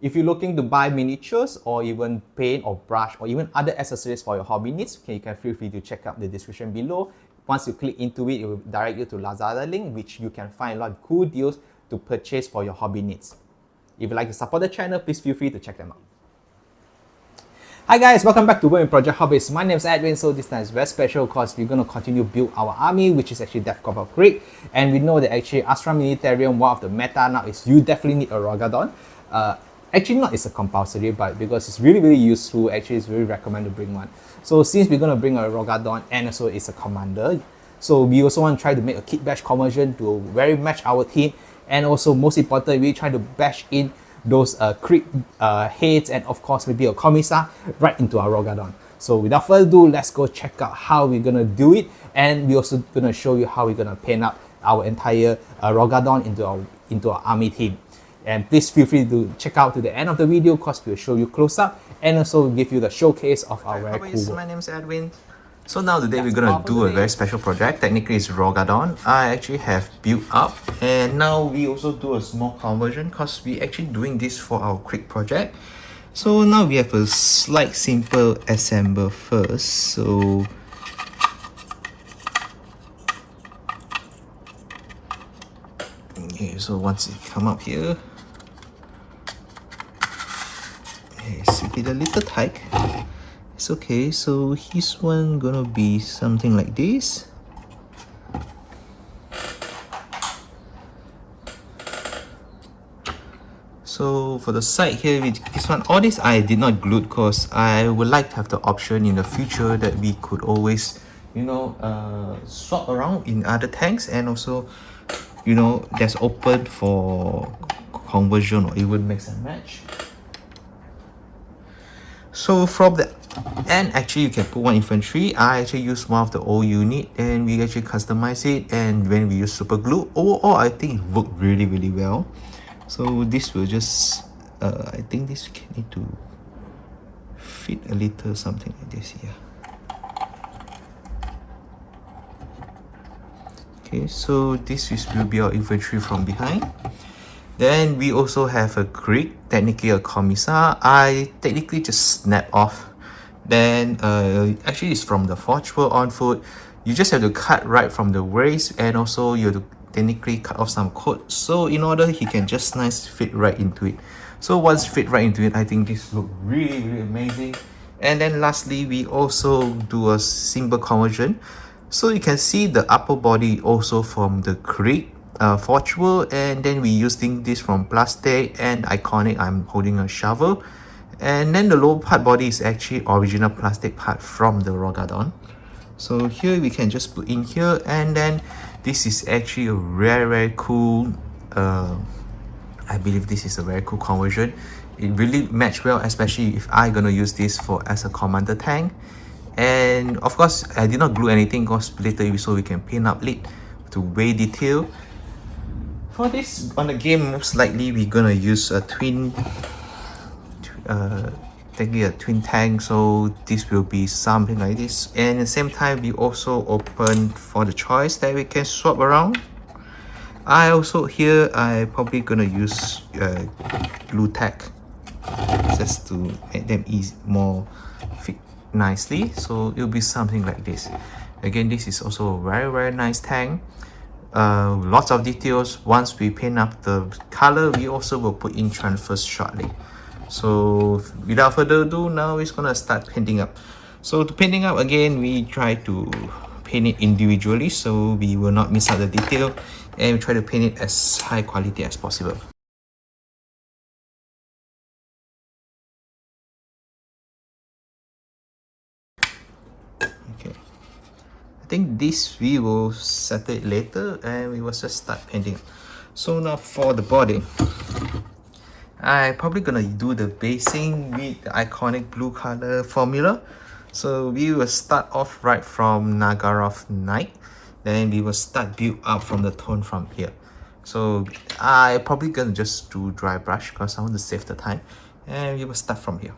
If you're looking to buy miniatures or even paint or brush or even other accessories for your hobby needs, you can feel free to check out the description below. Once you click into it, it will direct you to Lazada link, which you can find a lot of cool deals to purchase for your hobby needs. If you'd like to support the channel, please feel free to check them out. Hi guys, welcome back to Project Hobbies. My name is Edwin, so this time is very special because we're going to continue build our army, which is actually Korps of Krieg. And we know that actually Astra Militarum, one of the meta now is you definitely need a Rogal Dorn. Actually not it's a compulsory, but because it's really useful, actually it's very recommended to bring one. So since we're going to bring a Rogal Dorn and also it's a commander, so we also want to try to make a Kitbash conversion to very match our team, and also most importantly, we try to bash in those Krieg heads and of course maybe a commissar right into our Rogal Dorn. So without further ado, let's go check out how we're gonna do it, and we're also gonna show you how we're gonna paint up our entire Rogal Dorn into our army team. And please feel free to check out to the end of the video because we'll show you close up and also give you the showcase of our very cool work. My name is Edwin. So now today we're gonna do a very special project. Technically it's Rogal Dorn. I actually have built up, and now we also do a small conversion because we actually doing this for our Krieg project. So now we have a slight simple assemble first. So okay, so once it come up here, it's a bit a little tight. It's okay. So his one gonna be something like this. So for the side here, with this one, all this I did not glue because I would like to have the option in the future that we could always, you know, swap around in other tanks, and also, you know, that's open for conversion or even mix and match. So from the end, actually you can put one infantry. I actually use one of the old unit and we actually customize it, and when we use super glue, overall I think it worked really well. So this will just I think this can need to fit a little something like this here. Okay, so this will be our infantry from behind. Then we also have a Krieg, technically a commissar. I technically just snap off. Then actually it's from the forge world on foot. You just have to cut right from the waist, and also you have to technically cut off some coat. So in order he can just nice fit right into it. So once fit right into it, I think this look really amazing. And then lastly, we also do a symbol conversion. So you can see the upper body also from the Krieg forge world, and then we using this from plastic and iconic. I'm holding a shovel, and then the lower part body is actually original plastic part from the Rogal Dorn. So here we can just put in here, and then this is actually a very cool I believe this is a very cool conversion. It really match well, especially if I gonna use this for as a commander tank. And of course I did not glue anything because later so we can paint up it to way detail. For this on the game, most likely we're gonna use a twin technically a twin tank, so this will be something like this. And at the same time we also open for the choice that we can swap around. I also here I probably gonna use glue tack just to make them easy, more fit nicely. So it'll be something like this. Again, this is also a very nice tank. Lots of details. Once we paint up the color, we also will put in transfers shortly. So without further ado, now it's gonna start painting up. So to painting up, again, we try to paint it individually so we will not miss out the detail, and we try to paint it as high quality as possible. Okay, I think this we will settle it later, and we will just start painting. So now for the body, I'm probably gonna do the basing with the iconic blue color formula. So we will start off right from Nagaroth Knight, then we will start build up from the tone from here. So I probably gonna just do dry brush because I want to save the time, and we will start from here.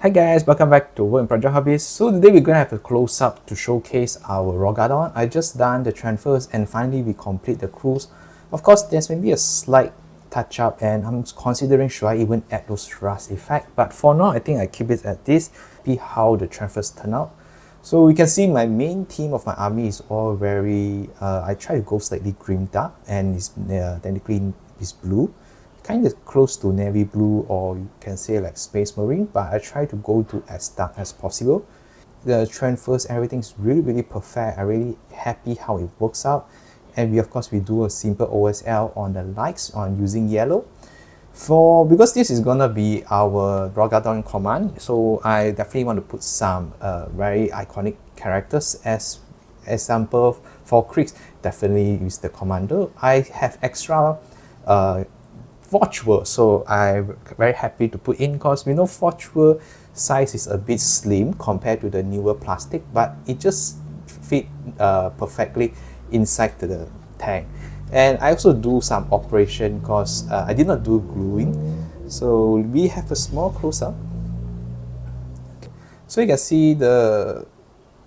Hi guys, welcome back to Work in Project Hobbies. So today we're going to have a close-up to showcase our Rogal Dorn. I just done the transfers and finally we complete the cruise. Of course, there's maybe a slight touch-up and I'm considering should I even add those rust effect. But for now, I think I keep it at this, see how the transfers turn out. So you can see my main theme of my army is all very, I try to go slightly grim dark and it's technically it's blue. Kind of close to navy blue, or you can say like space marine, but I try to go to as dark as possible. The transfers, everything's really perfect. I'm really happy how it works out. And we of course we do a simple OSL on the lights on using yellow. Because this is gonna be our Rogal Dorn command, so I definitely want to put some very iconic characters as example. For Kriegs, definitely use the commander. I have extra Forge, so I'm very happy to put in because we know Forge size is a bit slim compared to the newer plastic, but it just fit perfectly inside the tank. And I also do some operation because I did not do gluing. So we have a small close-up. So you can see the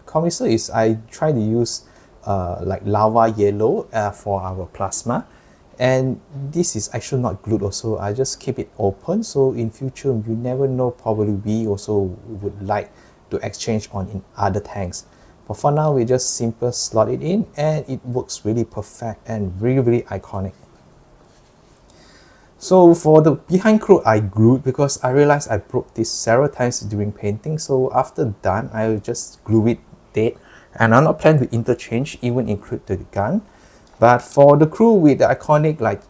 commissar is I try to use like lava yellow for our plasma. And this is actually not glued also, I just keep it open, so in future you never know, probably we also would like to exchange on in other tanks. But for now we just simple slot it in and it works really perfect and really iconic. So for the behind crew I glued because I realized I broke this several times during painting, so after done I will just glue it dead and I'm not planning to interchange, even include the gun. But for the crew with the iconic like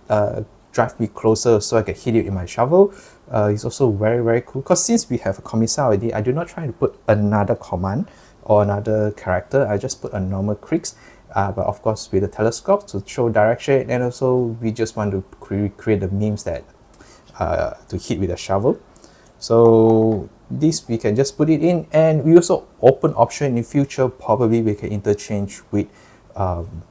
drive me closer so I can hit it with my shovel, it's also very cool because since we have a commissar already, I do not try to put another command or another character. I just put a normal Kriegs, but of course with a telescope to show direction, and also we just want to create the memes that to hit with a shovel. So this we can just put it in, and we also open option in future, probably we can interchange with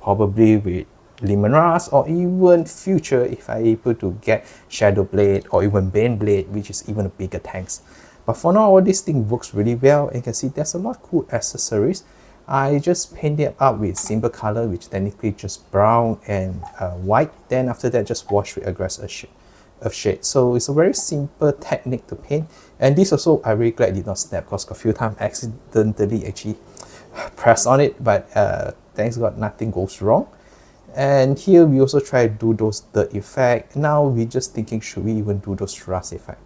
probably with Lemon Rust, or even future if I able to get Shadow Blade or even Bane Blade, which is even a bigger tanks. But for now, all this thing works really well, and you can see there's a lot of cool accessories. I just paint it up with simple color, which technically just brown and white. Then after that, just wash with aggressive shade. So it's a very simple technique to paint. And this also, I really glad it did not snap because a few times accidentally actually press on it, but thanks God nothing goes wrong. And here we also try to do those dirt effect. Now we're just thinking, should we even do those rust effect?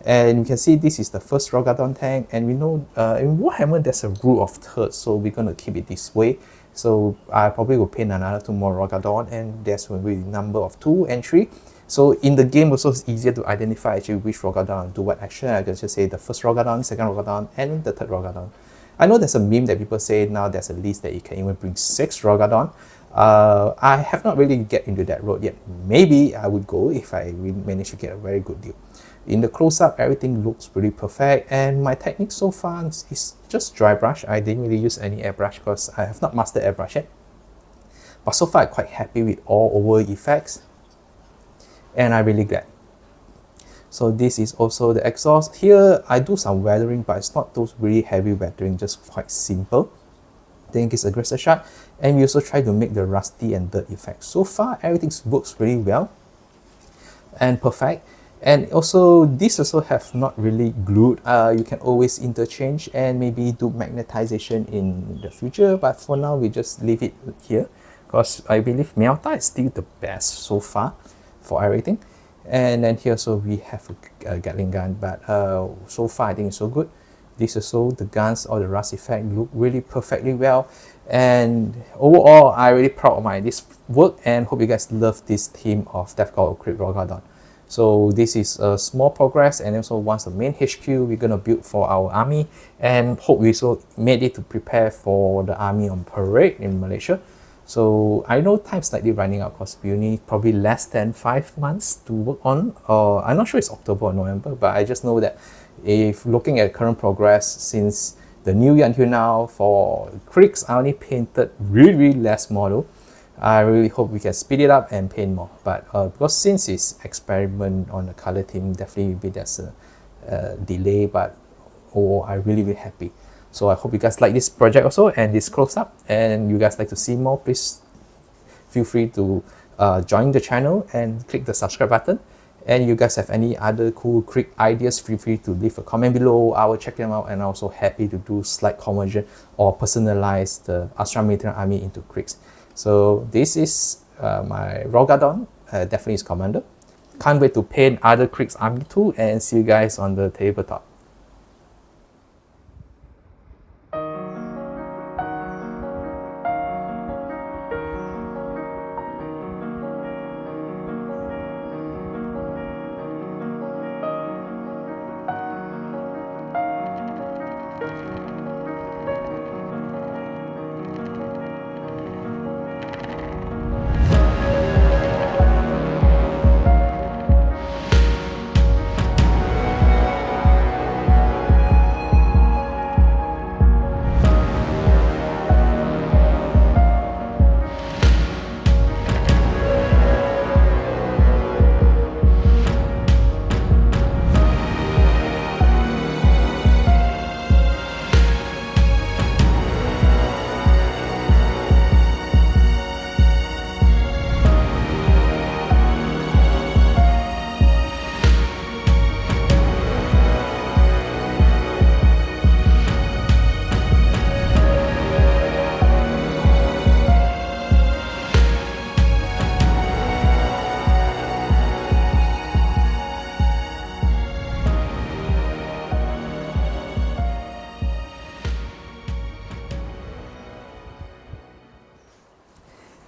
And you can see this is the first Rogal Dorn tank, and we know in Warhammer there's a rule of thirds, so we're gonna keep it this way. So I probably will paint another 2 more Rogal Dorn, and there's will be the number of 2 and 3. So in the game also it's easier to identify actually which Rogal Dorn do what action. I can just say the first Rogal Dorn, second Rogal Dorn, and the third Rogal Dorn. I know there's a meme that people say now there's a list that you can even bring 6 Rogal Dorn. I have not really get into that road yet. Maybe I would go if I manage to get a very good deal. In the close-up, everything looks pretty perfect, and my technique so far is just dry brush. I didn't really use any airbrush because I have not mastered airbrush yet. But so far I'm quite happy with all over effects, and I'm really glad. So this is also the exhaust. Here I do some weathering, but it's not those really heavy weathering, just quite simple. Then it's aggressive shot, and we also try to make the rusty and dirt effect. So far everything works really well and perfect. And also this also have not really glued. You can always interchange and maybe do magnetization in the future, but for now we just leave it here because I believe Melta is still the best so far for everything. And then here also we have a Gatling gun, but so far I think it's so good. This also, the guns or the rust effect look really perfectly well. And overall, I'm really proud of this work, and hope you guys love this theme of Decal of Krieg Rogal Dorn. So this is a small progress, and also once the main HQ we're gonna build for our army, and hope we also made it to prepare for the army on parade in Malaysia. So I know time's slightly running out because we need probably less than 5 months to work on. I'm not sure it's October or November, but I just know that if looking at current progress since the new year until now, for Kriegs I only painted really less model. I really hope we can speed it up and paint more, but because since it's experiment on the color theme, definitely there's a delay, but oh, I'm really, really happy. So I hope you guys like this project also and this close-up, and you guys like to see more, please feel free to join the channel and click the subscribe button. And you guys have any other cool Krieg ideas, feel free to leave a comment below. I will check them out, and I'm also happy to do slight conversion or personalize the Astra Militarum army into Kriegs. So this is my Rogal Dorn, definitely is commander. Can't wait to paint other Kriegs army too, and see you guys on the tabletop.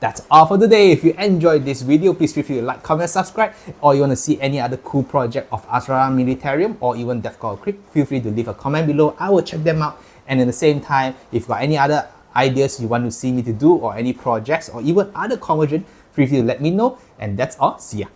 That's all for today. If you enjoyed this video, please feel free to like, comment, subscribe, or you want to see any other cool project of Astra Militarum or even dkok Krieg, feel free to leave a comment below. I will check them out. And at the same time, if you've got any other ideas you want to see me to do or any projects or even other conversion, feel free to let me know. And that's all. See ya.